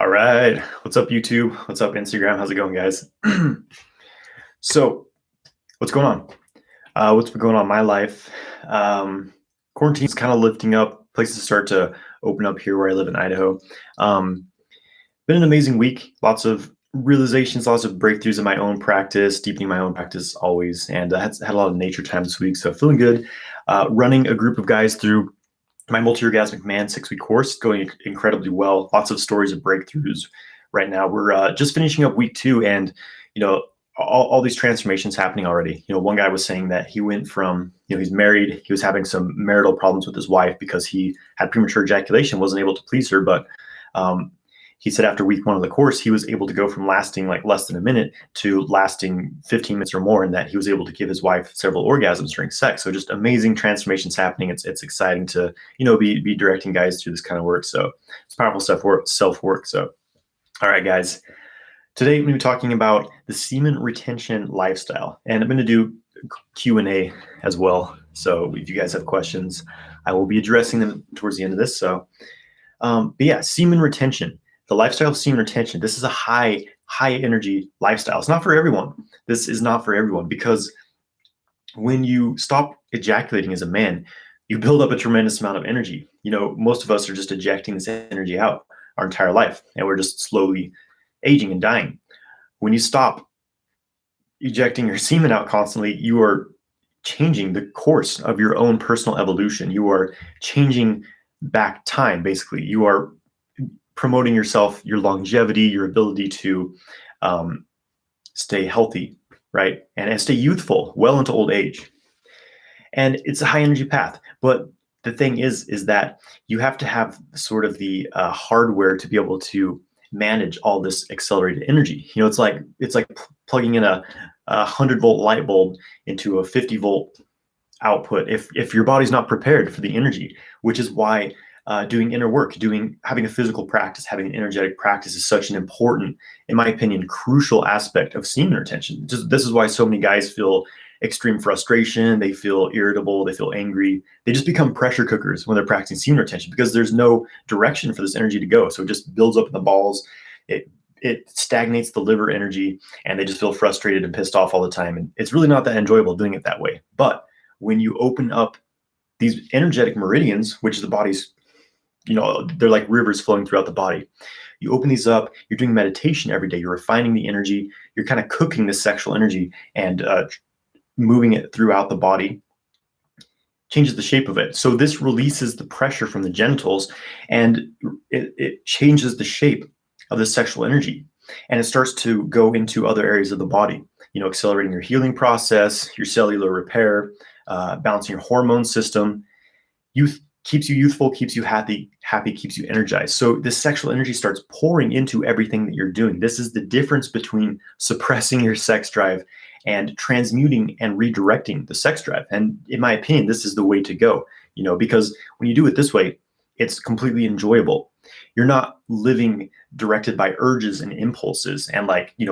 All right. What's up, YouTube? What's up, Instagram? How's it going, guys? So, what's going on? What's been going on in my life? Quarantine's kind of lifting up. Places start to open up here where I live in Idaho. Been an amazing week. Lots of realizations, lots of breakthroughs in my own practice, deepening my own practice always. And I had a lot of nature time this week, so feeling good. Running a group of guys through my multi-orgasmic man 6-week course, going incredibly well. Lots of stories of breakthroughs right now. We're just finishing up week 2, and all these transformations happening already. One guy was saying that he went from, he's married, he was having some marital problems with his wife because he had premature ejaculation, wasn't able to please her, but he said after week 1 of the course, he was able to go from lasting like less than a minute to lasting 15 minutes or more, and that he was able to give his wife several orgasms during sex. So just amazing transformations happening. It's exciting to, be directing guys through this kind of work. So it's powerful stuff, self-work. So, all right, guys. Today, I'm going to be talking about the semen retention lifestyle, and I'm going to do Q&A as well. So if you guys have questions, I will be addressing them towards the end of this. So, but yeah, semen retention. The lifestyle of semen retention, this is a high energy lifestyle. It's not for everyone. This is not for everyone, because when you stop ejaculating as a man, you build up a tremendous amount of energy. Most of us are just ejecting this energy out our entire life, and we're just slowly aging and dying. When you stop ejecting your semen out constantly, you are changing the course of your own personal evolution. You are changing back time, basically. You are promoting yourself, your longevity, your ability to stay healthy, right? And stay youthful well into old age. And it's a high energy path. But the thing is that you have to have sort of the hardware to be able to manage all this accelerated energy. It's like plugging in a 100-volt light bulb into a 50-volt output if your body's not prepared for the energy, which is why doing inner work, having a physical practice, having an energetic practice is such an important, in my opinion, crucial aspect of semen retention. This is why so many guys feel extreme frustration, they feel irritable, they feel angry. They just become pressure cookers when they're practicing semen retention, because there's no direction for this energy to go. So it just builds up in the balls. It stagnates the liver energy, and they just feel frustrated and pissed off all the time. And it's really not that enjoyable doing it that way. But when you open up these energetic meridians, which the body's, they're like rivers flowing throughout the body. You open these up, you're doing meditation every day, you're refining the energy, you're kind of cooking this sexual energy and moving it throughout the body, changes the shape of it. So this releases the pressure from the genitals, and it changes the shape of the sexual energy. And it starts to go into other areas of the body, accelerating your healing process, your cellular repair, balancing your hormone system. Keeps you youthful, keeps you happy, keeps you energized. So this sexual energy starts pouring into everything that you're doing. This is the difference between suppressing your sex drive and transmuting and redirecting the sex drive. And in my opinion, this is the way to go, because when you do it this way, it's completely enjoyable. You're not living directed by urges and impulses and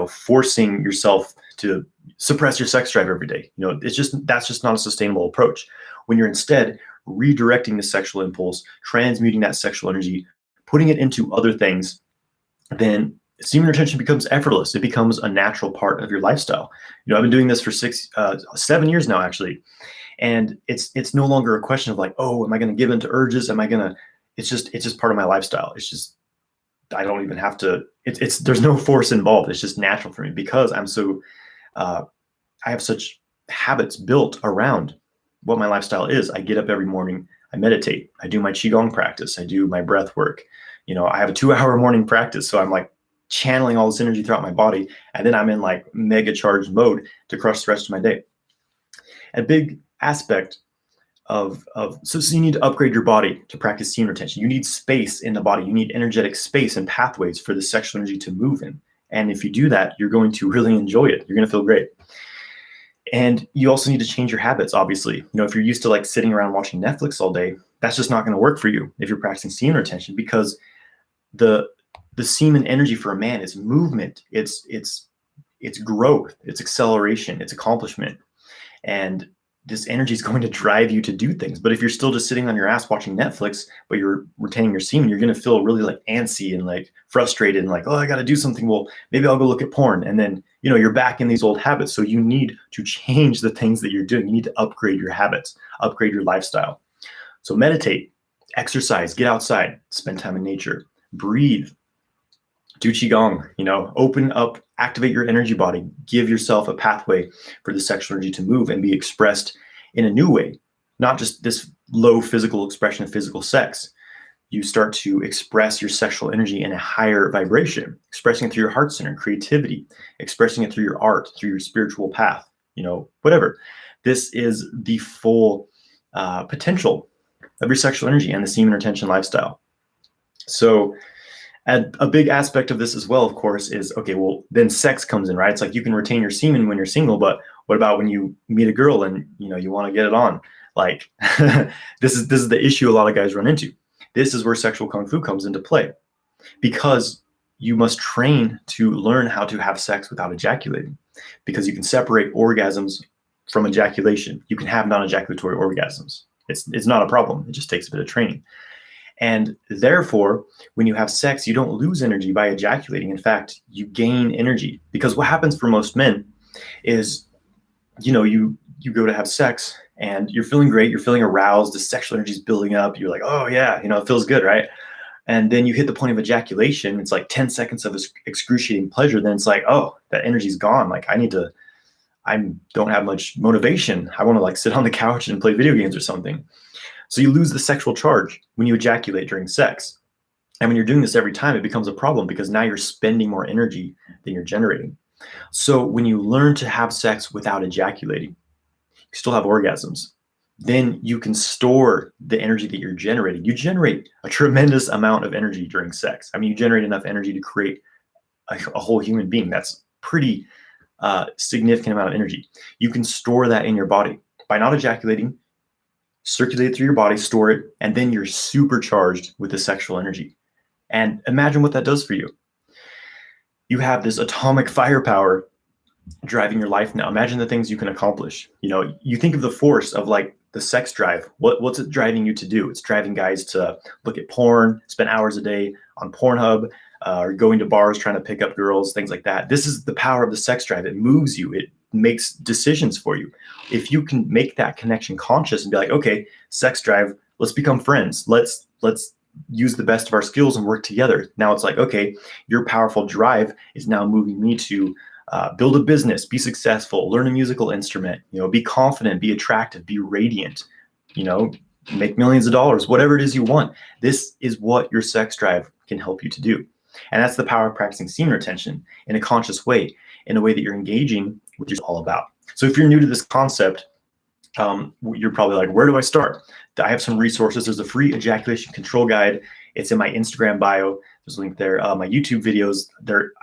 forcing yourself to suppress your sex drive every day. That's just not a sustainable approach. When you're instead redirecting the sexual impulse, transmuting that sexual energy, putting it into other things, then semen retention becomes effortless. It becomes a natural part of your lifestyle. I've been doing this for 7 years now, actually. And it's no longer a question of am I going to give in to urges? It's just part of my lifestyle. It's just, I don't even have to, there's no force involved. It's just natural for me, because I'm so, I have such habits built around what my lifestyle is. I get up every morning, I meditate, I do my Qigong practice, I do my breath work. I have a 2-hour morning practice. So I'm channeling all this energy throughout my body. And then I'm in mega charged mode to crush the rest of my day. A big aspect so you need to upgrade your body to practice semen retention. You need space in the body. You need energetic space and pathways for the sexual energy to move in. And if you do that, you're going to really enjoy it. You're going to feel great. And you also need to change your habits, obviously. If you're used to sitting around watching Netflix all day, that's just not going to work for you if you're practicing semen retention, because the semen energy for a man is movement. It's growth, it's acceleration, it's accomplishment. And this energy is going to drive you to do things. But if you're still just sitting on your ass watching Netflix, but you're retaining your semen, you're going to feel really like antsy and like frustrated and like, oh, I got to do something. Well, maybe I'll go look at porn. And then, you're back in these old habits. So you need to change the things that you're doing. You need to upgrade your habits, upgrade your lifestyle. So meditate, exercise, get outside, spend time in nature, breathe, do qigong, open up, activate your energy body, give yourself a pathway for the sexual energy to move and be expressed in a new way, not just this low physical expression of physical sex. You start to express your sexual energy in a higher vibration, expressing it through your heart center, creativity, expressing it through your art, through your spiritual path, whatever. This is the full potential of your sexual energy and the semen retention lifestyle. So, and a big aspect of this as well, of course, is, okay, well, then sex comes in, right? It's like you can retain your semen when you're single, but what about when you meet a girl and, you want to get it on? Like, this is the issue a lot of guys run into. This is where sexual kung fu comes into play, because you must train to learn how to have sex without ejaculating, because you can separate orgasms from ejaculation. You can have non-ejaculatory orgasms. It's not a problem. It just takes a bit of training. And therefore, when you have sex, you don't lose energy by ejaculating. In fact, you gain energy, because what happens for most men is, you go to have sex and you're feeling great. You're feeling aroused. The sexual energy is building up. You're like, oh yeah, it feels good, right? And then you hit the point of ejaculation. It's like 10 seconds of excruciating pleasure. Then it's like, oh, that energy's gone. Like I don't have much motivation. I want to like sit on the couch and play video games or something. So you lose the sexual charge when you ejaculate during sex. And when you're doing this every time, it becomes a problem, because now you're spending more energy than you're generating. So when you learn to have sex without ejaculating, you still have orgasms. Then you can store the energy that you're generating. You generate a tremendous amount of energy during sex. I mean, you generate enough energy to create a whole human being. That's pretty significant amount of energy. You can store that in your body by not ejaculating. Circulate it through your body, store it, and then you're supercharged with the sexual energy. And imagine what that does for you. You have this atomic firepower driving your life now. Imagine the things you can accomplish. You think of the force of like the sex drive. What's it driving you to do? It's driving guys to look at porn, spend hours a day on Pornhub, or going to bars trying to pick up girls, things like that. This is the power of the sex drive. It moves you. It makes decisions for you. If you can make that connection conscious and be like, okay, sex drive, let's become friends. Let's use the best of our skills and work together. Now it's like, okay, your powerful drive is now moving me to build a business, be successful, learn a musical instrument, be confident, be attractive, be radiant, make millions of dollars, whatever it is you want. This is what your sex drive can help you to do. And that's the power of practicing semen retention in a conscious way, in a way that you're engaging, which is all about. So if you're new to this concept, you're probably like, where do I start? I have some resources. There's a free ejaculation control guide. It's in my Instagram bio. There's a link there. My YouTube videos,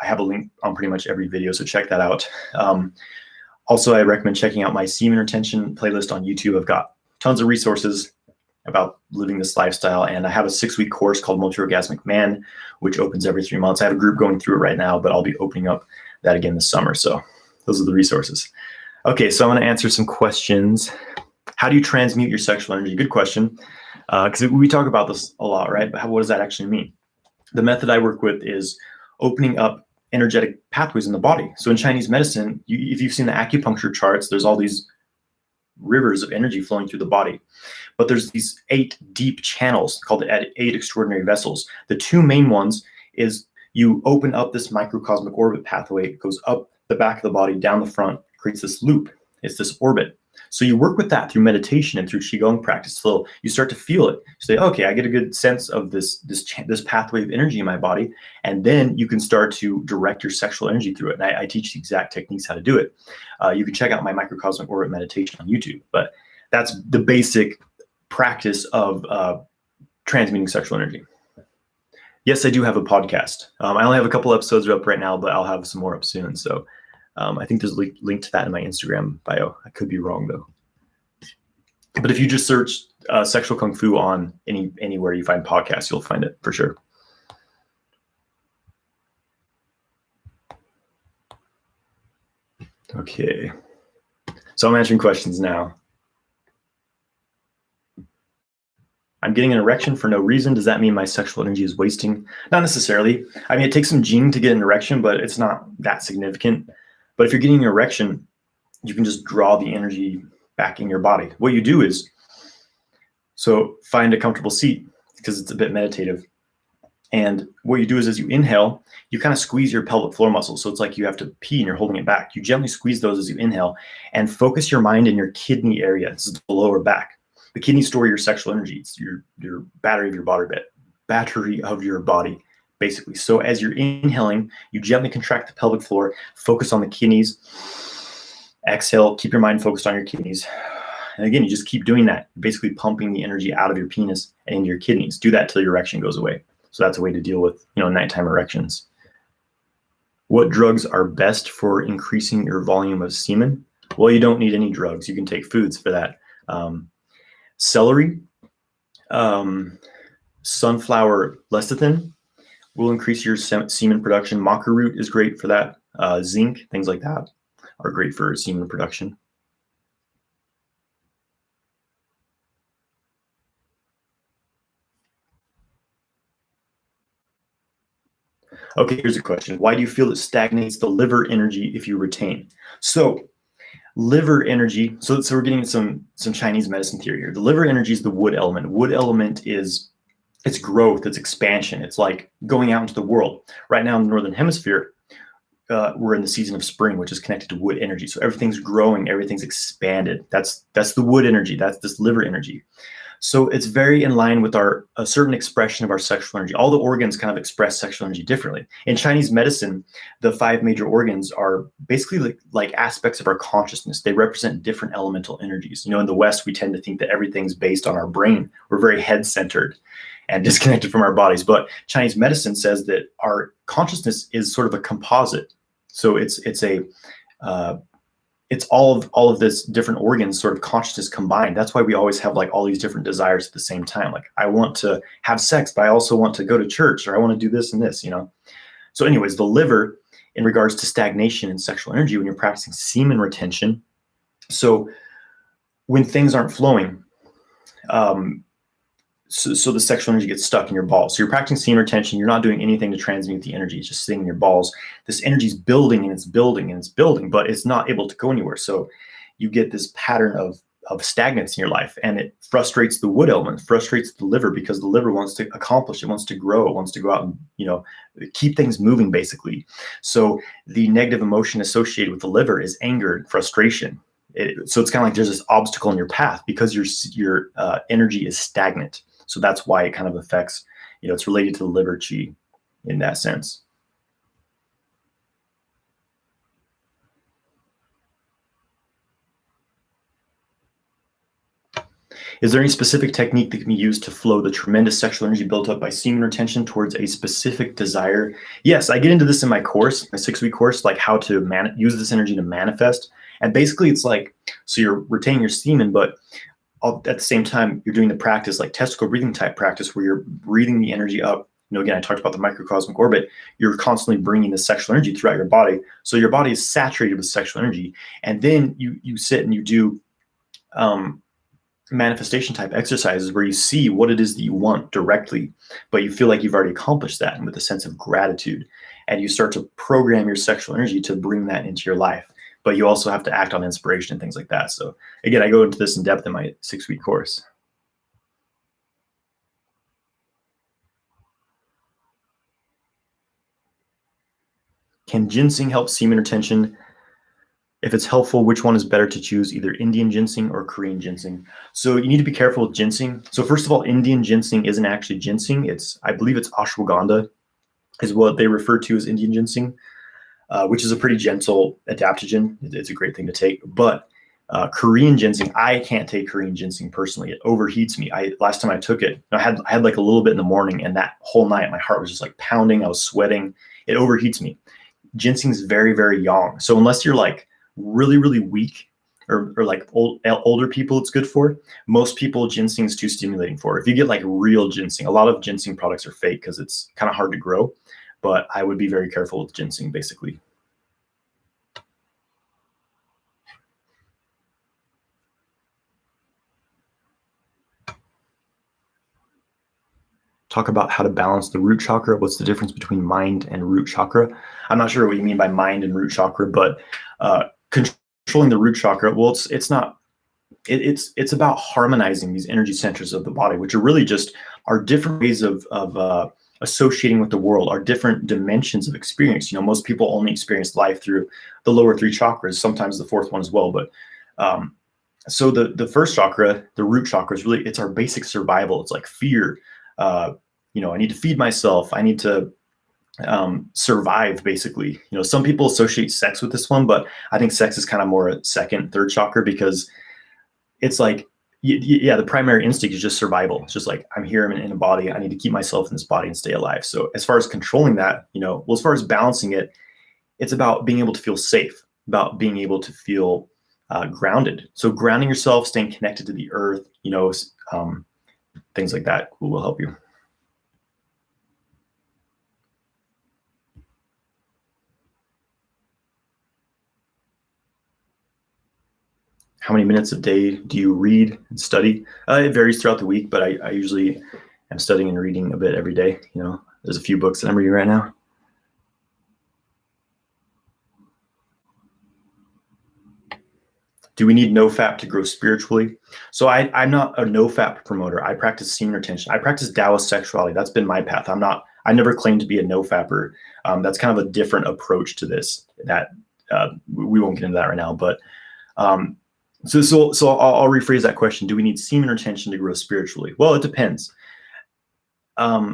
I have a link on pretty much every video, so check that out. Also, I recommend checking out my semen retention playlist on YouTube. I've got tons of resources about living this lifestyle, and I have a 6-week course called Multi-Orgasmic Man, which opens every 3 months. I have a group going through it right now, but I'll be opening up that again this summer. So those are the resources. Okay, so I'm going to answer some questions. How do you transmute your sexual energy? Good question, because we talk about this a lot, right? But what does that actually mean? The method I work with is opening up energetic pathways in the body. So in Chinese medicine, if you've seen the acupuncture charts, there's all these rivers of energy flowing through the body. But there's these 8 deep channels called the 8 extraordinary vessels. The 2 main ones is you open up this microcosmic orbit pathway. It goes up the back of the body, down the front, creates this loop. It's this orbit. So you work with that through meditation and through qigong practice. So you start to feel it. You say, okay, I get a good sense of this pathway of energy in my body, and then you can start to direct your sexual energy through it. And I teach the exact techniques how to do it. You can check out my microcosmic orbit meditation on YouTube. But that's the basic practice of transmuting sexual energy. Yes, I do have a podcast. I only have a couple episodes up right now, but I'll have some more up soon. So I think there's a link to that in my Instagram bio. I could be wrong though. But if you just search sexual kung fu on anywhere you find podcasts, you'll find it for sure. Okay. So I'm answering questions now. I'm getting an erection for no reason. Does that mean my sexual energy is wasting? Not necessarily. I mean, it takes some gene to get an erection, but it's not that significant. But if you're getting an erection, you can just draw the energy back in your body. What you do is, so find a comfortable seat because it's a bit meditative. And what you do is as you inhale, you kind of squeeze your pelvic floor muscles. So it's like you have to pee and you're holding it back. You gently squeeze those as you inhale and focus your mind in your kidney area. This is the lower back. The kidneys store your sexual energy. It's your battery of your body, basically. So as you're inhaling, you gently contract the pelvic floor, focus on the kidneys. Exhale, keep your mind focused on your kidneys. And again, you just keep doing that, basically pumping the energy out of your penis and into your kidneys. Do that till your erection goes away. So that's a way to deal with, nighttime erections. What drugs are best for increasing your volume of semen? Well, you don't need any drugs. You can take foods for that. Celery, sunflower lecithin will increase your semen production. Maca root is great for that. Zinc, things like that are great for semen production. Okay, here's a question. Why do you feel it stagnates the liver energy if you retain? So liver energy, so we're getting some Chinese medicine theory here. The liver energy is the wood element. Wood element is it's growth, it's expansion. It's like going out into the world. Right now in the Northern Hemisphere, we're in the season of spring, which is connected to wood energy. So everything's growing, everything's expanded. That's the wood energy. That's this liver energy. So it's very in line with a certain expression of our sexual energy. All the organs kind of express sexual energy differently. In Chinese medicine, the 5 major organs are basically like aspects of our consciousness. They represent different elemental energies. In the West, we tend to think that everything's based on our brain. We're very head-centered and disconnected from our bodies. But Chinese medicine says that our consciousness is sort of a composite. So it's all of this different organs sort of consciousness combined. That's why we always have like all these different desires at the same time. Like I want to have sex, but I also want to go to church, or I want to do this and this, So anyways, the liver in regards to stagnation and sexual energy, when you're practicing semen retention. So when things aren't flowing, so the sexual energy gets stuck in your balls. So you're practicing semen retention. You're not doing anything to transmute the energy. It's just sitting in your balls. This energy is building and it's building and it's building, but it's not able to go anywhere. So you get this pattern of stagnance in your life, and it frustrates the wood element, frustrates the liver, because the liver wants to accomplish, it wants to grow, it wants to go out and keep things moving, basically. So the negative emotion associated with the liver is anger and frustration. So it's kind of like there's this obstacle in your path because your energy is stagnant. So that's why it kind of affects, it's related to the liver chi in that sense. Is there any specific technique that can be used to flow the tremendous sexual energy built up by semen retention towards a specific desire? Yes, I get into this in my course, my 6-week course, like how to use this energy to manifest. And basically it's like, so you're retaining your semen, but at the same time, you're doing the practice, like testicle breathing type practice, where you're breathing the energy up. Again, I talked about the microcosmic orbit. You're constantly bringing the sexual energy throughout your body. So your body is saturated with sexual energy. And then you sit and you do manifestation type exercises where you see what it is that you want directly, but you feel like you've already accomplished that, and with a sense of gratitude. And you start to program your sexual energy to bring that into your life. But you also have to act on inspiration and things like that. So again, I go into this in depth in my 6-week course. Can ginseng help semen retention? If it's helpful, which one is better to choose, either Indian ginseng or Korean ginseng? So you need to be careful with ginseng. So first of all, Indian ginseng isn't actually ginseng. I believe it's ashwagandha is what they refer to as Indian ginseng, which is a pretty gentle adaptogen. It's a great thing to take. But Korean ginseng, I can't take Korean ginseng personally. It overheats me. Last time I took it, I had like a little bit in the morning, and that whole night my heart was just like pounding. I was sweating. It overheats me. Ginseng is very, very yang. So unless you're like really, really weak, or like older people, it's good for. Most people, ginseng is too stimulating for. If you get like real ginseng, a lot of ginseng products are fake because it's kind of hard to grow. But I would be very careful with ginseng, basically. talk about how to balance the root chakra. What's the difference between mind and root chakra? I'm not sure what you mean by mind and root chakra, but controlling the root chakra, well, it's not. It's about harmonizing these energy centers of the body, which are really just our different ways of associating with the world, our different dimensions of experience. You know, most people only experience life through the lower three chakras, sometimes the fourth one as well. But so the first chakra, the root chakra, is really, it's our basic survival. It's like fear. You know, I need to feed myself. I need to survive, basically. You know, some people associate sex with this one, but I think sex is kind of more a second, third chakra, because it's like, yeah, the primary instinct is just survival. It's just like, I'm here, I'm in a body, I need to keep myself in this body and stay alive. So as far as controlling that, you know, well, as far as balancing it, it's about being able to feel safe, about being able to feel grounded. So grounding yourself, staying connected to the earth, you know, things like that will help you. How many minutes a day do you read and study? It varies throughout the week, but I usually am studying and reading a bit every day. You know, there's a few books that I'm reading right now. Do we need no-fap to grow spiritually? So I'm not a no-fap promoter. I practice semen retention. I practice Taoist sexuality. That's been my path. I never claimed to be a no-fapper. That's kind of a different approach to this that we won't get into that right now. But so I'll rephrase that question. Do we need semen retention to grow spiritually? Well, it depends. I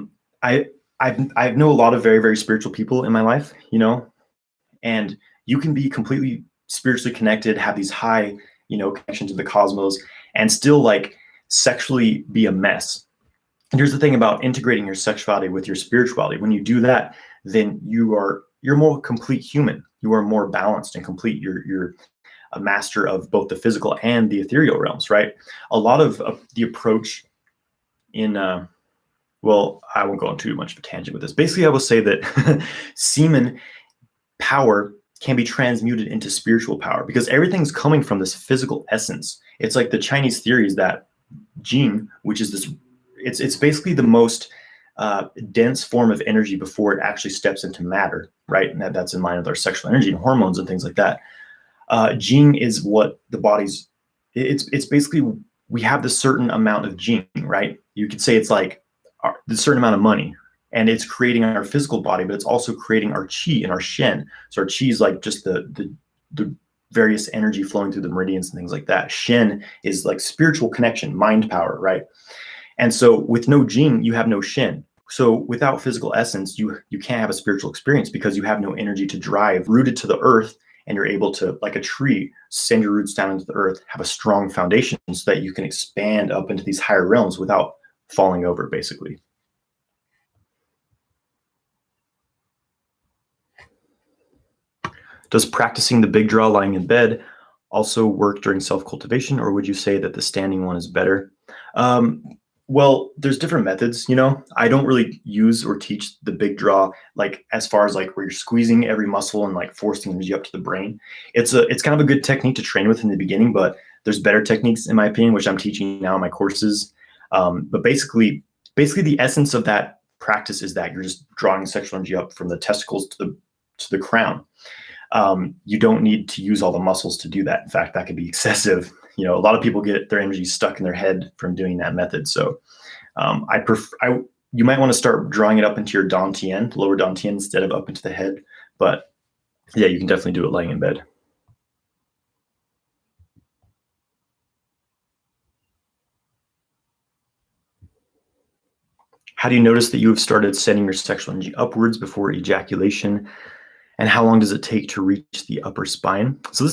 know a lot of very, very spiritual people in my life, you know, and you can be completely spiritually connected, have these high, you know, connection to the cosmos, and still like sexually be a mess. And here's the thing about integrating your sexuality with your spirituality. When you do that, then you're more complete human. You are more balanced and complete. You're a master of both the physical and the ethereal realms, right? A lot of the approach in, well, I won't go on too much of a tangent with this. Basically, I will say that semen power can be transmuted into spiritual power because everything's coming from this physical essence. It's like the Chinese theory is that Jing, which is this, it's basically the most dense form of energy before it actually steps into matter, right? And that's in line with our sexual energy and hormones and things like that. Jing is what the body's, it's basically, we have this certain amount of Jing, right? You could say it's like the certain amount of money, and it's creating our physical body, but it's also creating our chi and our shen. So our chi is like just the various energy flowing through the meridians and things like that. Shen is like spiritual connection, mind power, right? And so with no Jing, you have no shen. So without physical essence, you can't have a spiritual experience because you have no energy to drive, rooted to the earth, and you're able to, like a tree, send your roots down into the earth, have a strong foundation so that you can expand up into these higher realms without falling over, basically. Does practicing the big draw lying in bed also work during self-cultivation, or would you say that the standing one is better? Well, there's different methods, you know. I don't really use or teach the big draw, like as far as like where you're squeezing every muscle and like forcing energy up to the brain. It's kind of a good technique to train with in the beginning, but there's better techniques in my opinion, which I'm teaching now in my courses. But basically the essence of that practice is that you're just drawing sexual energy up from the testicles to the crown. You don't need to use all the muscles to do that. In fact, that could be excessive. You know, a lot of people get their energy stuck in their head from doing that method. So you might want to start drawing it up into your Dantian, lower Dantian, instead of up into the head. But yeah, you can definitely do it laying in bed. How do you notice that you have started sending your sexual energy upwards before ejaculation? And how long does it take to reach the upper spine? So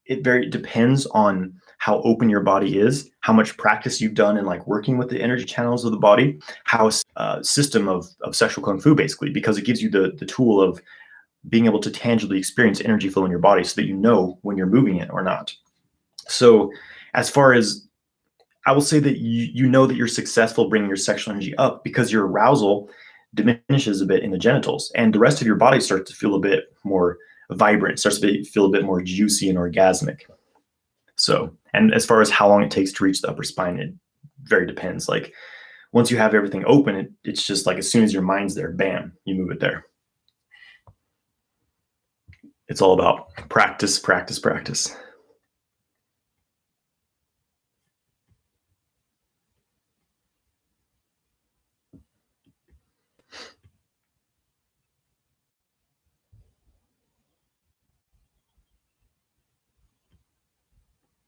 it very depends on how open your body is, how much practice you've done in like working with the energy channels of the body, how a system of sexual kung fu, basically, because it gives you the tool of being able to tangibly experience energy flow in your body so that you know when you're moving it or not. So as far as, I will say that you know that you're successful bringing your sexual energy up because your arousal diminishes a bit in the genitals, and the rest of your body starts to feel a bit more vibrant, starts to feel a bit more juicy and orgasmic. So, and as far as how long it takes to reach the upper spine, it very depends. Like once you have everything open, it's just like as soon as your mind's there, bam, you move it there. It's all about practice, practice, practice.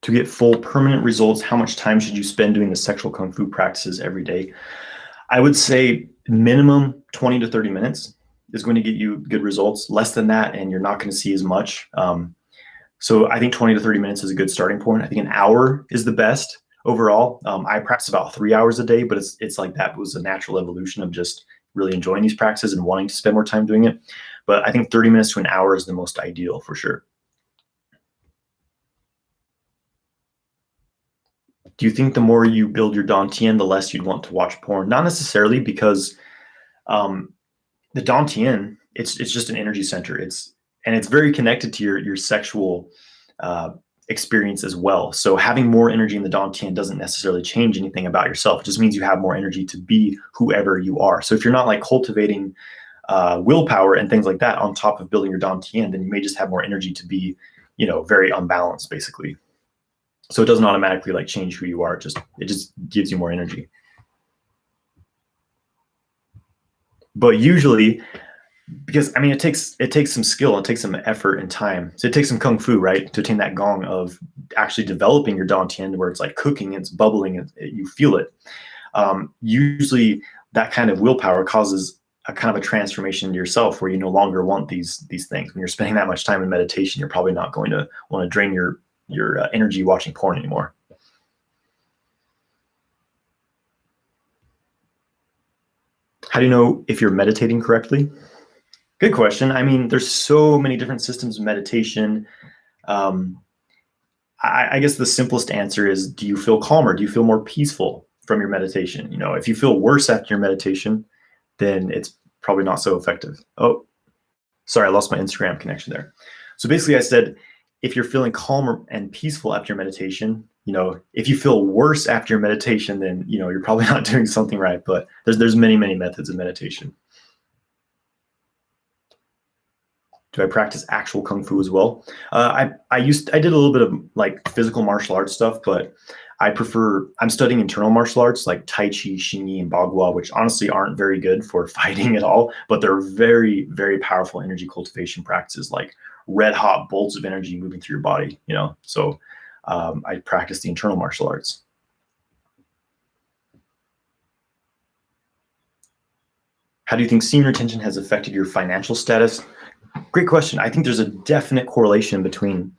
To get full permanent results, how much time should you spend doing the sexual kung fu practices every day? I would say minimum 20 to 30 minutes is going to get you good results. Less than that, and you're not going to see as much. So I think 20 to 30 minutes is a good starting point. I think an hour is the best overall. I practice about 3 hours a day, but it's like that was a natural evolution of just really enjoying these practices and wanting to spend more time doing it. But I think 30 minutes to an hour is the most ideal for sure. Do you think the more you build your Dantian, the less you'd want to watch porn? Not necessarily, because the Dantian, it's just an energy center. It's very connected to your sexual experience as well. So having more energy in the Dantian doesn't necessarily change anything about yourself. It just means you have more energy to be whoever you are. So if you're not like cultivating willpower and things like that on top of building your Dantian, then you may just have more energy to be, very unbalanced basically. So it doesn't automatically like change who you are. It just gives you more energy. But usually, because I mean, it takes some skill, it takes some effort and time. So it takes some kung fu, right, to attain that gong of actually developing your Dantian, where it's like cooking, it's bubbling, you feel it. Usually, that kind of willpower causes a kind of a transformation in yourself, where you no longer want these things. When you're spending that much time in meditation, you're probably not going to want to drain your energy watching porn anymore. How do you know if you're meditating correctly? Good question. I mean, there's so many different systems of meditation. I guess the simplest answer is, do you feel calmer? Do you feel more peaceful from your meditation? If you feel worse after your meditation, then it's probably not so effective. Oh, sorry, I lost my Instagram connection there. So basically I said, if you're feeling calmer and peaceful after your meditation, if you feel worse after your meditation, then, you're probably not doing something right. But there's many, many methods of meditation. Do I practice actual kung fu as well? I did a little bit of like physical martial arts stuff, but I'm studying internal martial arts like Tai Chi, Xingyi, and Bagua, which honestly aren't very good for fighting at all, but they're very, very powerful energy cultivation practices, like red hot bolts of energy moving through your body, So I practice the internal martial arts. How do you think semen retention has affected your financial status? Great question. I think there's a definite correlation between,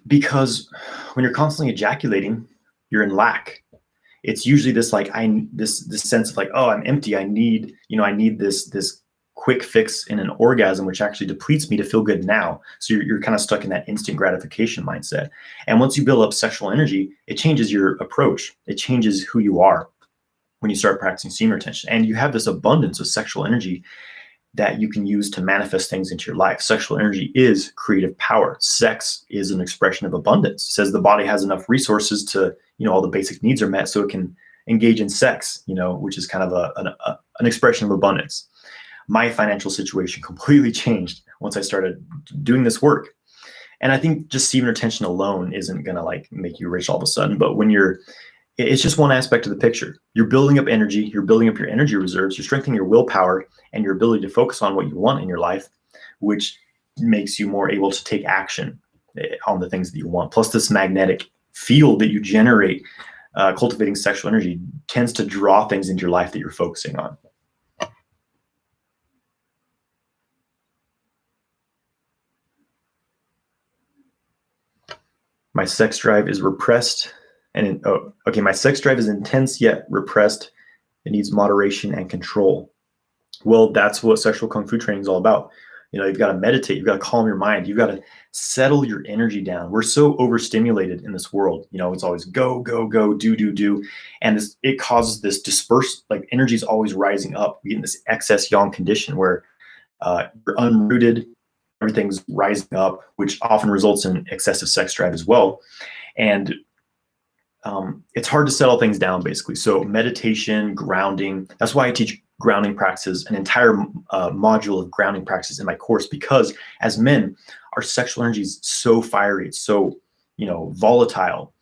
because when you're constantly ejaculating, you're in lack. It's usually this like this sense of like, oh, I'm empty. I need this quick fix in an orgasm, which actually depletes me to feel good now. So you're kind of stuck in that instant gratification mindset. And once you build up sexual energy, it changes your approach. It changes who you are when you start practicing semen retention. And you have this abundance of sexual energy that you can use to manifest things into your life. Sexual energy is creative power. Sex is an expression of abundance. It says the body has enough resources to, all the basic needs are met, so it can engage in sex, which is kind of an expression of abundance. My financial situation completely changed once I started doing this work. And I think just semen retention alone isn't gonna like make you rich all of a sudden, but it's just one aspect of the picture. You're building up energy, you're building up your energy reserves, you're strengthening your willpower and your ability to focus on what you want in your life, which makes you more able to take action on the things that you want. Plus this magnetic field that you generate cultivating sexual energy tends to draw things into your life that you're focusing on. My sex drive is repressed. My sex drive is intense yet repressed. It needs moderation and control. Well, that's what sexual kung fu training is all about. You've got to meditate. You've got to calm your mind. You've got to settle your energy down. We're so overstimulated in this world. It's always go, go, go, do, do, do. And it causes this like energy is always rising up. We get in this excess yang condition where you're unrooted, everything's rising up, which often results in excessive sex drive as well. And it's hard to settle things down, basically. So meditation, grounding, that's why I teach grounding practices, an entire module of grounding practices in my course, because as men, our sexual energy is so fiery, it's so, volatile.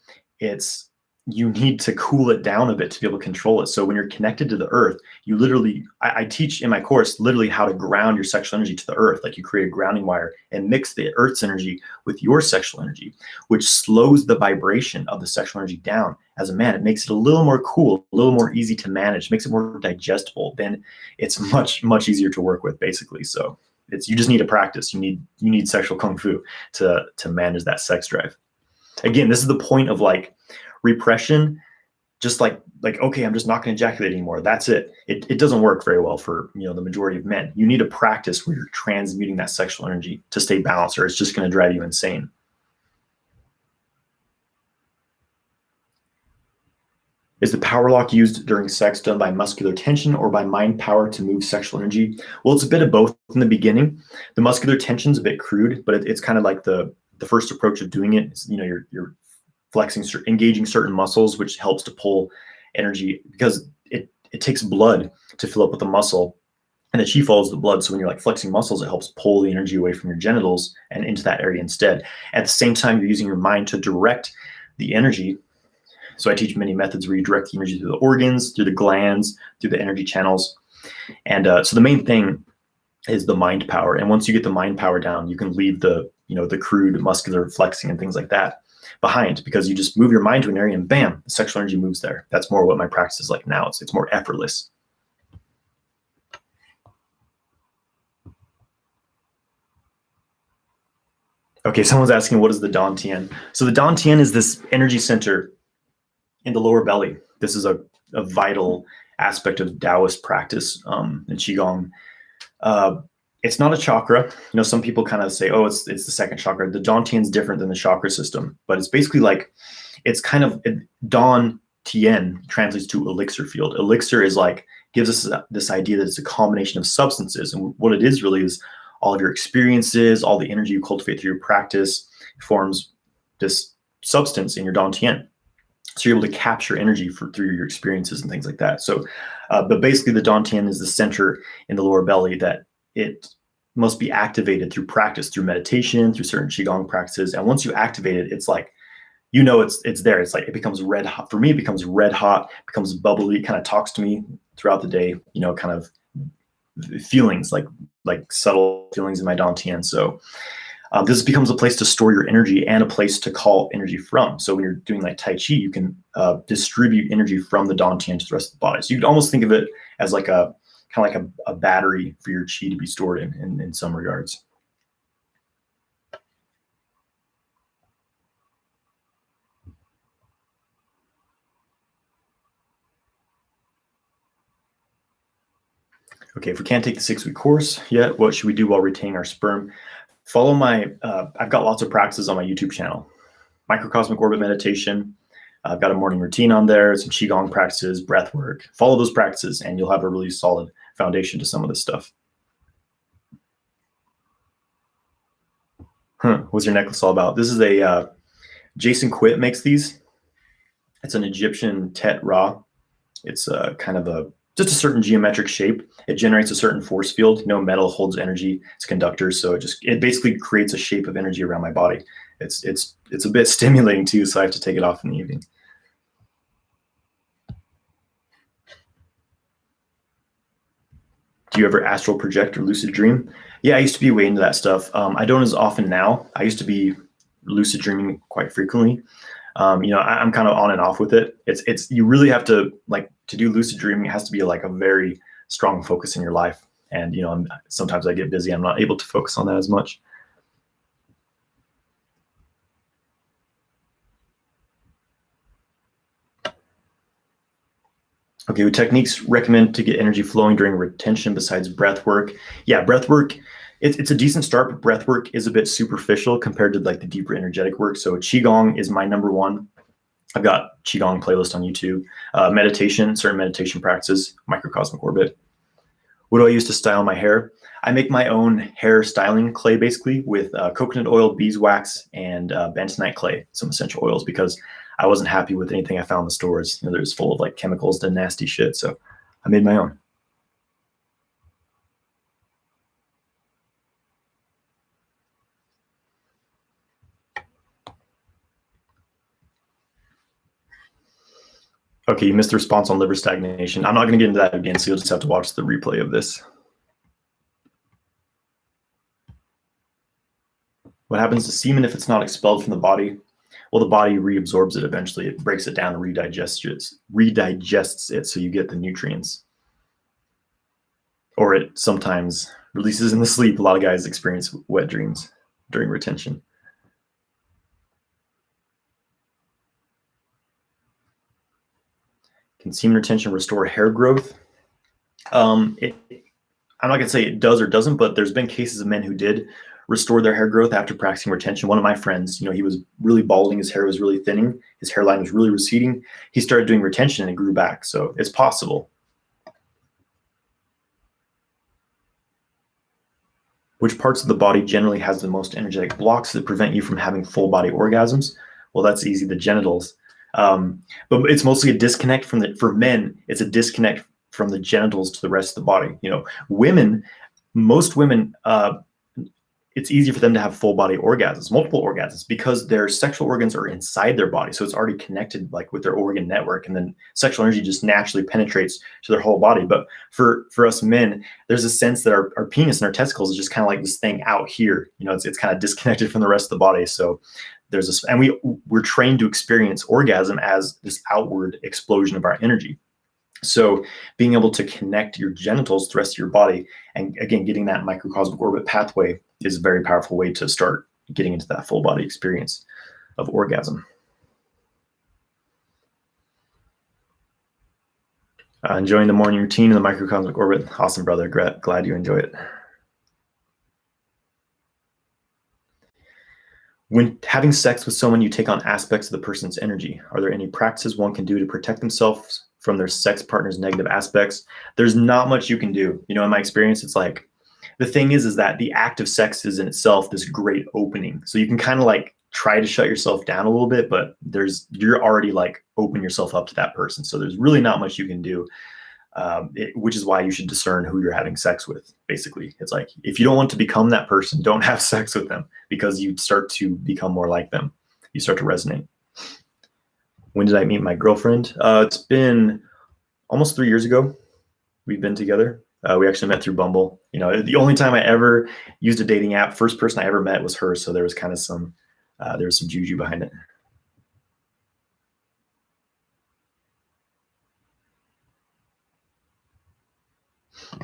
You need to cool it down a bit to be able to control it. So when you're connected to the earth, you literally, I teach in my course literally how to ground your sexual energy to the earth. Like you create a grounding wire and mix the earth's energy with your sexual energy, which slows the vibration of the sexual energy down. As a man, it makes it a little more cool, a little more easy to manage, makes it more digestible. Then it's much, much easier to work with, basically. So you just need to practice. You need sexual kung fu to manage that sex drive. Again, this is the point of like repression, just like okay, I'm just not going to ejaculate anymore, that's it. It doesn't work very well for the majority of men. You need to practice where you're transmuting that sexual energy to stay balanced, or it's just going to drive you insane. Is the power lock used during sex done by muscular tension or by mind power to move sexual energy? Well, it's a bit of both in the beginning. The muscular tension's a bit crude, but it's kind of like the first approach of doing it. You're flexing, engaging certain muscles, which helps to pull energy, because it takes blood to fill up with the muscle, and the chi follows the blood. So when you're like flexing muscles, it helps pull the energy away from your genitals and into that area instead. At the same time, you're using your mind to direct the energy. So I teach many methods where you direct the energy through the organs, through the glands, through the energy channels. And so the main thing is the mind power. And once you get the mind power down, you can leave the crude muscular flexing and things like that behind, because you just move your mind to an area and bam, the sexual energy moves there. That's more what my practice is like now. It's more effortless. Okay, someone's asking, what is the Dantian? So the Dantian is this energy center in the lower belly. This is a vital aspect of Taoist practice and Qigong. It's not a chakra. Some people kind of say, oh, it's the second chakra. The Dantian is different than the chakra system, but it's basically like, it's kind of, Dantian translates to elixir field. Elixir is like, gives us this idea that it's a combination of substances. And what it is really is all of your experiences, all the energy you cultivate through your practice forms this substance in your Dantian. So you're able to capture energy through your experiences and things like that. So, but basically the Dantian is the center in the lower belly that it must be activated through practice, through meditation, through certain Qigong practices. And once you activate it, it's like, it's there. It's like, it becomes red hot. For me, it becomes red hot, becomes bubbly, kind of talks to me throughout the day, kind of feelings, like subtle feelings in my Dantian. So this becomes a place to store your energy and a place to call energy from. So when you're doing like Tai Chi, you can distribute energy from the Dantian to the rest of the body. So you can almost think of it as like a battery for your chi to be stored in some regards. Okay, if we can't take the 6-week course yet, what should we do while retaining our sperm? Follow I've got lots of practices on my YouTube channel. Microcosmic orbit meditation. I've got a morning routine on there, some Qigong practices, breath work. Follow those practices and you'll have a really solid foundation to some of this stuff. What's your necklace all about? This is a, Jason Quitt makes these. It's an Egyptian Tet Ra. It's kind of just a certain geometric shape. It generates a certain force field. No metal holds energy. It's conductor, so it basically creates a shape of energy around my body. It's a bit stimulating too, so I have to take it off in the evening. Do you ever astral project or lucid dream? Yeah, I used to be way into that stuff. I don't as often now. I used to be lucid dreaming quite frequently. I'm kind of on and off with it. You really have to, like, to do lucid dreaming, it has to be like a very strong focus in your life. And, sometimes I get busy. I'm not able to focus on that as much. Okay, what techniques recommend to get energy flowing during retention besides breath work? Yeah, breath work, it's a decent start, but breath work is a bit superficial compared to like the deeper energetic work. So Qigong is my number one. I've got Qigong playlist on YouTube. Meditation, certain meditation practices, microcosmic orbit. What do I use to style my hair? I make my own hair styling clay basically with coconut oil, beeswax, and bentonite clay, some essential oils, because I wasn't happy with anything I found in the stores. They're just full of like chemicals and nasty shit. So I made my own. Okay, you missed the response on liver stagnation. I'm not going to get into that again, so you'll just have to watch the replay of this. What happens to semen if it's not expelled from the body? Well, the body reabsorbs it eventually. It breaks it down and redigests it so you get the nutrients. Or it sometimes releases in the sleep. A lot of guys experience wet dreams during retention. Can semen retention restore hair growth? I'm not going to say it does or doesn't, but there's been cases of men who did restore their hair growth after practicing retention. One of my friends, he was really balding. His hair was really thinning. His hairline was really receding. He started doing retention and it grew back. So it's possible. Which parts of the body generally has the most energetic blocks that prevent you from having full body orgasms? Well, that's easy, the genitals. But it's mostly a disconnect for men, it's a disconnect from the genitals to the rest of the body. Most women, it's easy for them to have full body orgasms, multiple orgasms, because their sexual organs are inside their body. So it's already connected like with their organ network, and then sexual energy just naturally penetrates to their whole body. But for us men, there's a sense that our penis and our testicles is just kind of like this thing out here. It's kind of disconnected from the rest of the body. So there's this, and we're trained to experience orgasm as this outward explosion of our energy. So being able to connect your genitals to the rest of your body, and again, getting that microcosmic orbit pathway is a very powerful way to start getting into that full body experience of orgasm. Enjoying the morning routine in the microcosmic orbit. Awesome, brother. Glad you enjoy it. When having sex with someone, you take on aspects of the person's energy. Are there any practices one can do to protect themselves from their sex partner's negative aspects? There's not much you can do. In my experience, it's like, the thing is that the act of sex is in itself this great opening. So you can kind of like try to shut yourself down a little bit, but you're already like open yourself up to that person. So there's really not much you can do, which is why you should discern who you're having sex with. Basically, it's like, if you don't want to become that person, don't have sex with them, because you start to become more like them. You start to resonate. When did I meet my girlfriend? It's been almost 3 years ago. We've been together. We actually met through Bumble. The only time I ever used a dating app, first person I ever met was her. So there was kind of some juju behind it.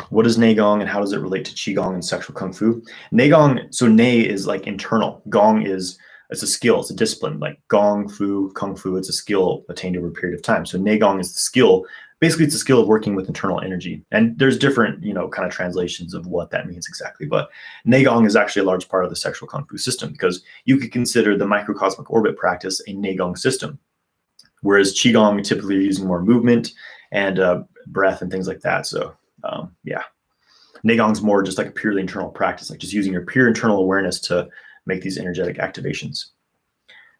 What is Neigong and how does it relate to Qigong and sexual Kung Fu? Neigong, so Nei is like internal. Gong it's a skill, it's a discipline. Like Gong Fu, Kung Fu, it's a skill attained over a period of time. So Neigong is the skill. Basically, it's a skill of working with internal energy. And there's different, kind of translations of what that means exactly. But Neigong is actually a large part of the sexual Kung Fu system, because you could consider the microcosmic orbit practice a Neigong system. Whereas Qigong, typically you're using more movement and breath and things like that. So yeah, Neigong's more just like a purely internal practice, like just using your pure internal awareness to make these energetic activations.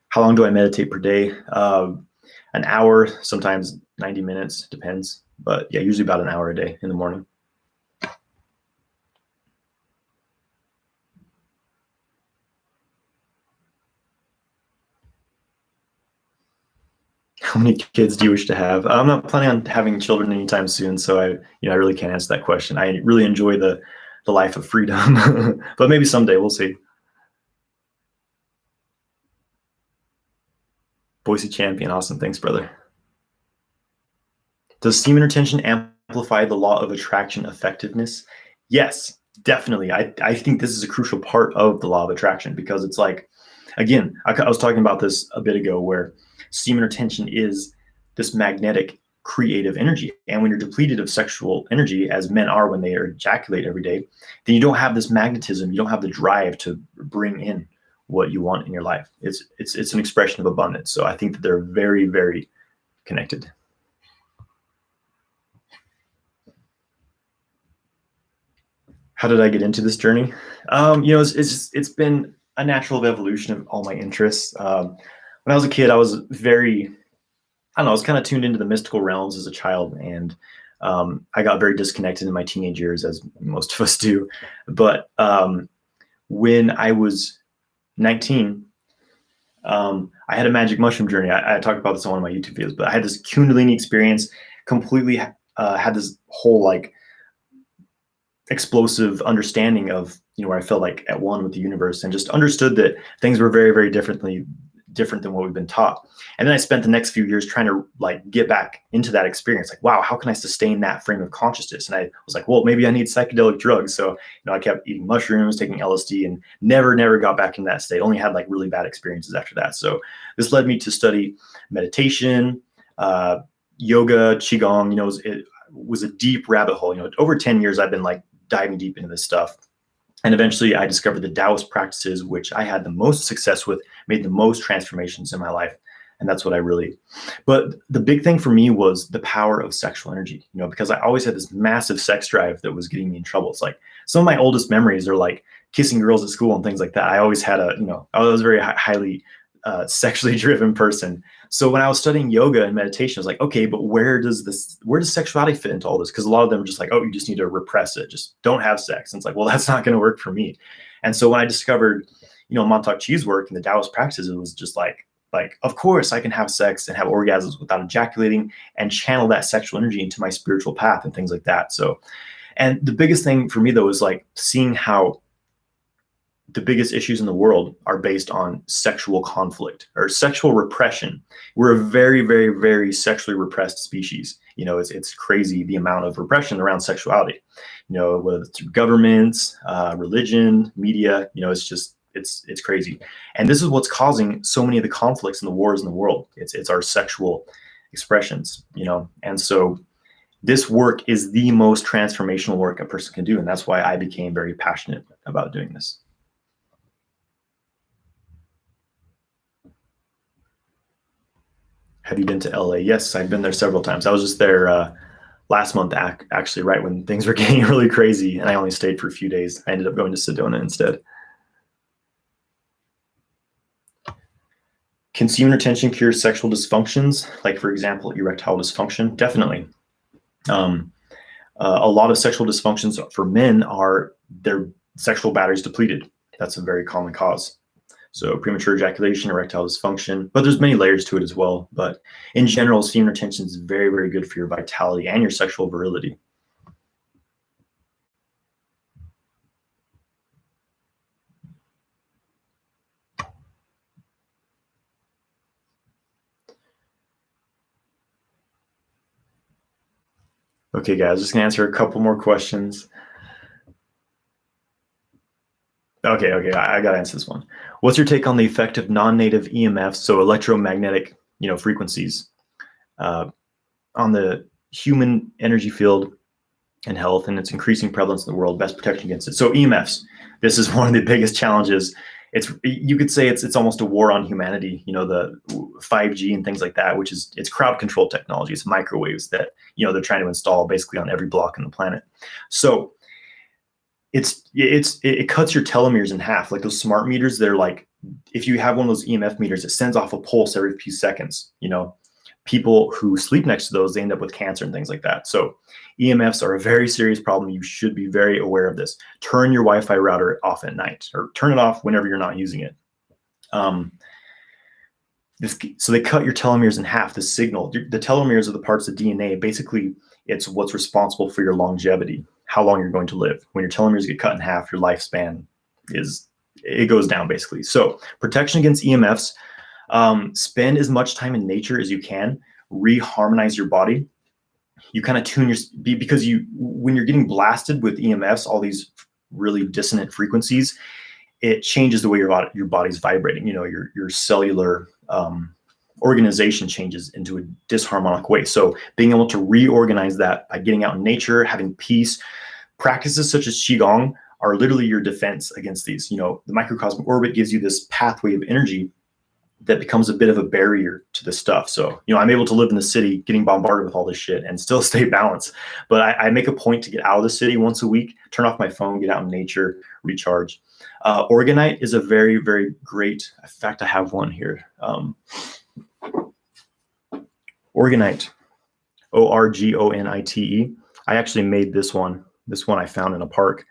How long do I meditate per day? An hour, sometimes 90 minutes, depends. But yeah, usually about an hour a day in the morning. How many kids do you wish to have? I'm not planning on having children anytime soon, so I really can't answer that question. I really enjoy the life of freedom, but maybe someday, we'll see. Boise champion, awesome, thanks, brother. Does semen retention amplify the law of attraction effectiveness? Yes, definitely. I think this is a crucial part of the law of attraction, because it's like, again, I was talking about this a bit ago, where semen retention is this magnetic creative energy. And when you're depleted of sexual energy, as men are when they ejaculate every day, then you don't have this magnetism, you don't have the drive to bring in what you want in your life. It's an expression of abundance. So I think that they're very, very connected. How did I get into this journey? It's been a natural evolution of all my interests. when I was a kid, I was very, I don't know, I was kind of tuned into the mystical realms as a child, and I got very disconnected in my teenage years, as most of us do. But when I was 19, I had a magic mushroom journey. I talked about this on one of my YouTube videos, but I had this Kundalini experience, completely had this whole like explosive understanding of, where I felt like at one with the universe, and just understood that things were very, very different than what we've been taught. And then I spent the next few years trying to like get back into that experience. Like, wow, how can I sustain that frame of consciousness? And I was like, well, maybe I need psychedelic drugs. So, I kept eating mushrooms, taking LSD, and never got back in that state. Only had like really bad experiences after that. So this led me to study meditation, yoga, qigong. It was a deep rabbit hole. Over 10 years, I've been like diving deep into this stuff. And eventually I discovered the Taoist practices, which I had the most success with, made the most transformations in my life. And that's what but the big thing for me was the power of sexual energy, because I always had this massive sex drive that was getting me in trouble. It's like some of my oldest memories are like kissing girls at school and things like that. I always had I was a very highly sexually driven person. So when I was studying yoga and meditation, I was like, okay, but where does sexuality fit into all this? Because a lot of them are just like, oh, you just need to repress it. Just don't have sex. And it's like, well, that's not going to work for me. And so when I discovered, Montauk Chi's work and the Taoist practices, it was just like, of course I can have sex and have orgasms without ejaculating and channel that sexual energy into my spiritual path and things like that. So, and the biggest thing for me though, is like seeing how the biggest issues in the world are based on sexual conflict or sexual repression. We're a very, very, very sexually repressed species. It's crazy the amount of repression around sexuality, whether it's through governments, religion, media, it's crazy. And this is what's causing so many of the conflicts and the wars in the world. It's our sexual expressions, and so this work is the most transformational work a person can do. And that's why I became very passionate about doing this. Have you been to LA? Yes, I've been there several times. I was just there last month, actually, right when things were getting really crazy, and I only stayed for a few days. I ended up going to Sedona instead. Can semen retention cure sexual dysfunctions? Like, for example, erectile dysfunction? Definitely. A lot of sexual dysfunctions for men are their sexual batteries depleted. That's a very common cause. So premature ejaculation, erectile dysfunction, but there's many layers to it as well. But in general, semen retention is very, very good for your vitality and your sexual virility. Okay, guys, just gonna answer a couple more questions. Okay, I gotta answer this one. What's your take on the effect of non-native EMFs, so electromagnetic, frequencies, on the human energy field and health, and its increasing prevalence in the world? Best protection against it. So EMFs, this is one of the biggest challenges. You could say it's almost a war on humanity. The 5G and things like that, which is it's crowd control technology. It's microwaves that they're trying to install basically on every block on the planet. So it cuts your telomeres in half. Like those smart meters, they're like, if you have one of those EMF meters, it sends off a pulse every few seconds. People who sleep next to those, they end up with cancer and things like that. So EMFs are a very serious problem. You should be very aware of this. Turn your Wi-Fi router off at night, or turn it off whenever you're not using it. So they cut your telomeres in half. The signal, the telomeres are the parts of DNA. Basically, it's what's responsible for your longevity, how long you're going to live. When your telomeres get cut in half, your lifespan goes down basically. So protection against EMFs, spend as much time in nature as you can, reharmonize your body. You kind of tune because when you're getting blasted with EMFs, all these really dissonant frequencies, it changes the way your body's vibrating. Your cellular organization changes into a disharmonic way. So being able to reorganize that by getting out in nature, having peace, practices such as Qigong are literally your defense against these. The microcosmic orbit gives you this pathway of energy that becomes a bit of a barrier to this stuff. So, I'm able to live in the city getting bombarded with all this shit and still stay balanced. But I make a point to get out of the city once a week, turn off my phone, get out in nature, recharge. Organite is a very, very great, in fact, I have one here. Organite, Orgonite. I actually made this one. This one I found in a park.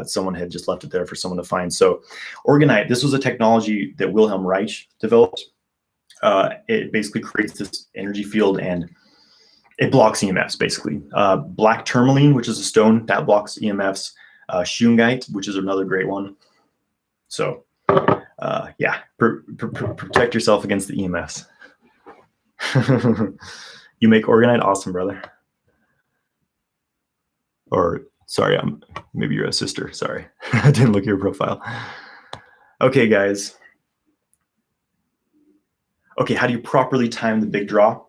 Someone had just left it there for someone to find. So Organite, this was a technology that Wilhelm Reich developed. It basically creates this energy field and it blocks EMFs basically. Black tourmaline, which is a stone that blocks EMFs. Shungite, which is another great one. So yeah, protect yourself against the EMFs. You make Organite, awesome, brother. Or sorry, maybe you're a sister. Sorry, I didn't look at your profile. Okay, guys. Okay, how do you properly time the big draw?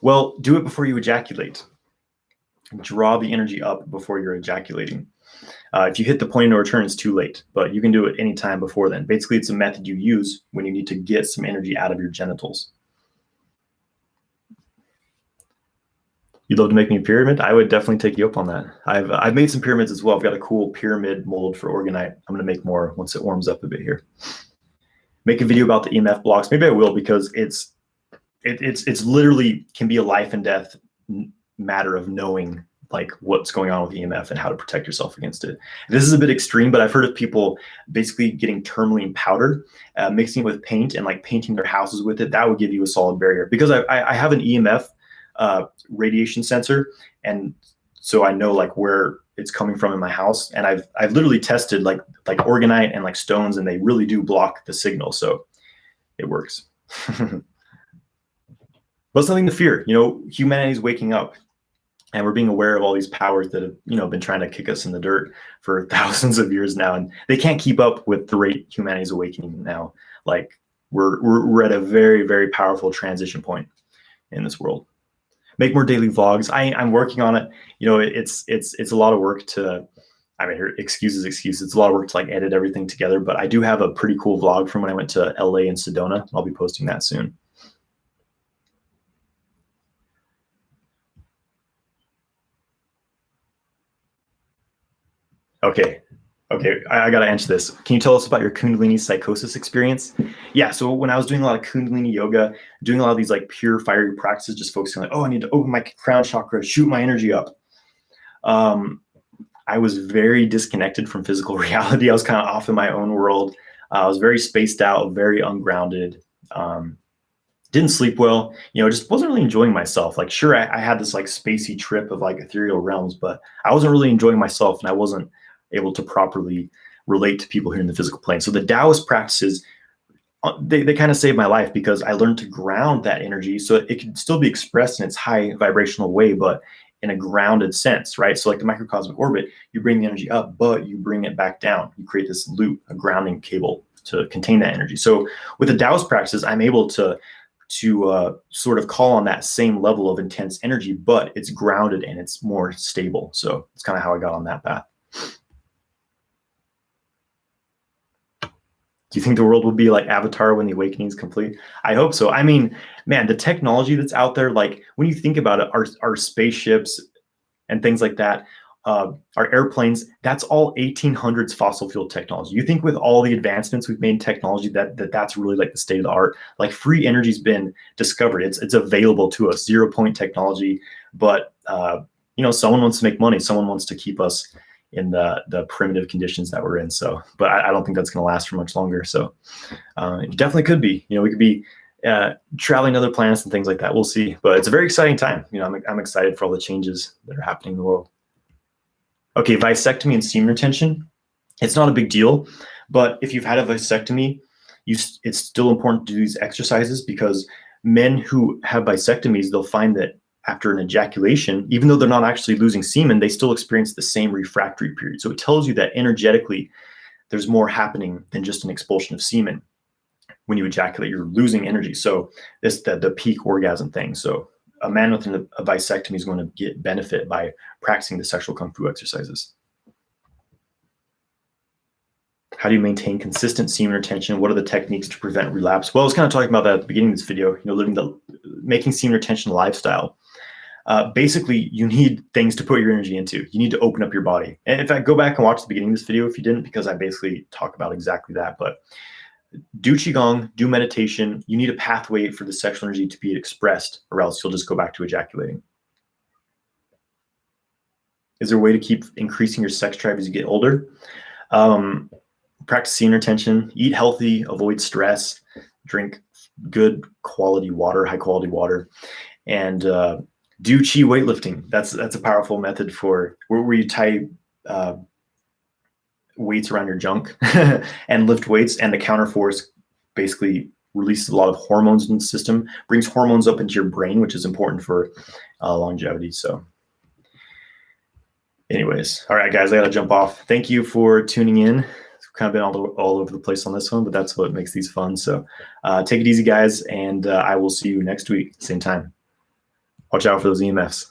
Well, do it before you ejaculate. Draw the energy up before you're ejaculating. If you hit the point of no return, it's too late, but you can do it any time before then. Basically, it's a method you use when you need to get some energy out of your genitals. You'd love to make me a pyramid? I would definitely take you up on that. I've made some pyramids as well. I've got a cool pyramid mold for Organite. I'm going to make more once it warms up a bit here. Make a video about the EMF blocks. Maybe I will, because it's literally can be a life and death matter of knowing like what's going on with EMF and how to protect yourself against it. This is a bit extreme, but I've heard of people basically getting tourmaline powder, mixing it with paint and like painting their houses with it. That would give you a solid barrier, because I have an EMF radiation sensor, and so I know like where it's coming from in my house, and I've literally tested like Organite and like stones, and they really do block the signal, so it works. But it's nothing to fear. You know, humanity's waking up, and we're being aware of all these powers that have, you know, been trying to kick us in the dirt for thousands of years now, and they can't keep up with the rate humanity's awakening now. Like we're at a very, very powerful transition point in this world. Make more daily vlogs. I'm working on it. You know, it's a lot of work to, I mean, excuses. It's a lot of work to like edit everything together, but I do have a pretty cool vlog from when I went to LA and Sedona. I'll be posting that soon. Okay, I gotta answer this. Can you tell us about your Kundalini psychosis experience? Yeah, so when I was doing a lot of Kundalini yoga, doing a lot of these like pure fiery practices, just focusing on like, oh, I need to open my crown chakra, shoot my energy up. I was very disconnected from physical reality. I was kind of off in my own world. I was very spaced out, very ungrounded. Didn't sleep well, you know, just wasn't really enjoying myself. Like, sure, I had this like spacey trip of like ethereal realms, but I wasn't really enjoying myself, and I wasn't able to properly relate to people here in the physical plane. So the Taoist practices, they kind of saved my life, because I learned to ground that energy so it can still be expressed in its high vibrational way, but in a grounded sense, right? So like the microcosmic orbit, you bring the energy up, but you bring it back down. You create this loop, a grounding cable to contain that energy. So with the Taoist practices, I'm able to sort of call on that same level of intense energy, but it's grounded and it's more stable. So it's kind of how I got on that path. Do you think the world will be like Avatar when the awakening is complete? I hope so. I mean, man, the technology that's out there, like when you think about it, our spaceships and things like that, our airplanes, that's all 1800s fossil fuel technology. You think with all the advancements we've made in technology that's really like the state of the art. Like free energy's been discovered. It's available to us, 0 point technology. But you know, someone wants to make money. Someone wants to keep us in the primitive conditions that we're in. So, but I don't think that's going to last for much longer. So it definitely could be, you know, we could be traveling to other planets and things like that. We'll see, but it's a very exciting time. You know, I'm excited for all the changes that are happening in the world. Okay, vasectomy and semen retention. It's not a big deal, but if you've had a vasectomy, it's still important to do these exercises, because men who have vasectomies, they'll find that after an ejaculation, even though they're not actually losing semen, they still experience the same refractory period. So it tells you that energetically, there's more happening than just an expulsion of semen. When you ejaculate, you're losing energy. So it's the peak orgasm thing. So a man with a vasectomy is going to get benefit by practicing the sexual kung fu exercises. How do you maintain consistent semen retention? What are the techniques to prevent relapse? Well, I was kind of talking about that at the beginning of this video, you know, making semen retention a lifestyle. basically you need things to put your energy into. You need to open up your body. And in fact, go back and watch the beginning of this video if you didn't, because I basically talk about exactly that. But do qigong, do meditation. You need a pathway for the sexual energy to be expressed, or else you'll just go back to ejaculating. Is there a way to keep increasing your sex drive as you get older? Practice inner tension, eat healthy, avoid stress, drink good quality water, high quality water, and do chi weightlifting. That's a powerful method for where you tie weights around your junk and lift weights, and the counter force basically releases a lot of hormones in the system, brings hormones up into your brain, which is important for longevity. So anyways, all right, guys, I gotta jump off. Thank you for tuning in. It's kind of been all over the place on this one, but that's what makes these fun. So take it easy, guys, and I will see you next week, same time. Watch out for those EMFs.